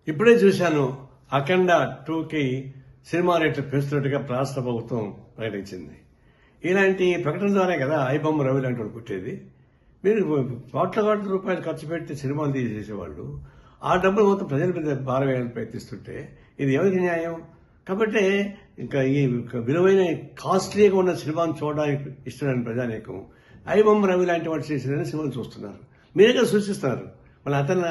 ఇప్పుడే చూశాను, అఖండ 2కి సినిమా రేట్లు పెంచుతున్నట్టుగా రాష్ట్ర ప్రభుత్వం ప్రకటించింది. ఇలాంటి ప్రకటన ద్వారే కదా ఐబొమ్మ రవి లాంటి వాడు పుట్టేది. మీరు కోట్ల రూపాయలు ఖర్చు పెట్టి సినిమాలు తీసేసేవాళ్ళు ఆ డబ్బులు మొత్తం ప్రజల మీద భారం వేయాలని ప్రయత్నిస్తుంటే ఇది ఎవరికి న్యాయం? కాబట్టి ఇంకా ఈ విలువైన కాస్ట్లీగా ఉన్న సినిమాను చూడడానికి ఇష్టమైన ప్రజానీకం ఐబొమ్మ రవి లాంటి వాడు చేసిన సినిమాలు చూస్తున్నారు. మీరే కదా సూచిస్తున్నారు. మళ్ళీ అతను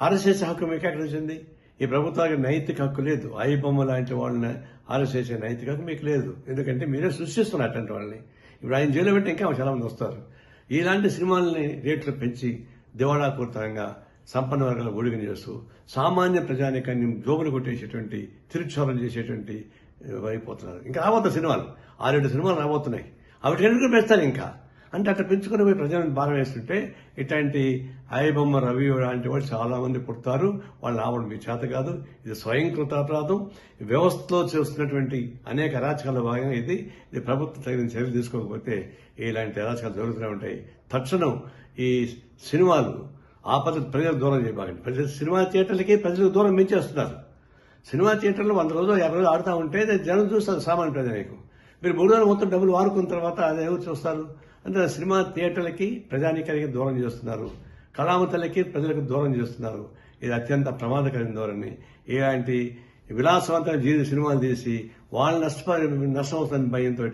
అరెస్ట్ చేసే హక్కు మీకు ఎక్కడ వచ్చింది? ఈ ప్రభుత్వానికి నైతిక హక్కు లేదు. ఐబొమ్మ లాంటి వాళ్ళని అరెస్ట్ చేసే నైతిక హక్కు మీకు లేదు. ఎందుకంటే మీరే సృష్టిస్తున్నారు అటువంటి వాళ్ళని. ఇప్పుడు ఆయన జైలు పెట్టి ఇంకా చాలా మంది వస్తారు. ఇలాంటి సినిమాలని రేట్లు పెంచి దివాళాపూరితంగా సంపన్న వర్గాల ఒడిగని చేస్తూ సామాన్య ప్రజానికాన్ని జోబులు కొట్టేసేటువంటి తిరుక్షోరం చేసేటువంటి అయిపోతున్నారు. ఇంకా రాబోతున్న సినిమాలు 6-7 సినిమాలు రాబోతున్నాయి. అవి ఎందుకు పెంచుతారు ఇంకా అంటే అట్లా పెంచుకుని పోయి ప్రజలను భారం వేస్తుంటే ఇట్లాంటి ఐబొమ్మ రవి లాంటి వాళ్ళు చాలా మంది పుడతారు. వాళ్ళు రావడం మీ చేత కాదు. ఇది స్వయంకృత అపరాధం. వ్యవస్థలో చేస్తున్నటువంటి అనేక అరాచకాల భాగంగా ఇది ప్రభుత్వం తగిన చర్యలు తీసుకోకపోతే ఇలాంటి అరాచకాలు జరుగుతూనే ఉంటాయి. తక్షణం ఈ సినిమాలు ఆ పద్ధతి ప్రజలకు దూరం చేయబాకండి. ప్రజలు సినిమా థియేటర్లకి ప్రజలకు దూరం పెంచేస్తున్నారు. సినిమా థియేటర్లో 100 రోజులు 50 రోజులు ఆడుతూ ఉంటే జనం చూస్తారు సామాన్య ప్రజలకు. మీరు 3 రోజులు మొత్తం డబ్బులు వారుకున్న తర్వాత అది ఎవరు చూస్తారు? అంటే సినిమా థియేటర్లకి ప్రజానీకానికి దూరం చేస్తున్నారు. కళామతలకి ప్రజలకు దూరం చేస్తున్నారు. ఇది అత్యంత ప్రమాదకరమైన ధోరణి. ఇలాంటి విలాసవంతమైన సినిమాలు తీసి వాళ్ళు నష్టం అవుతున్న భయంతో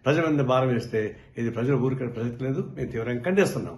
ప్రజల మీద భారం వేస్తే ఇది ప్రజలు ఊరికే ప్రసక్తి లేదు. మేము తీవ్రంగా ఖండిస్తున్నాం.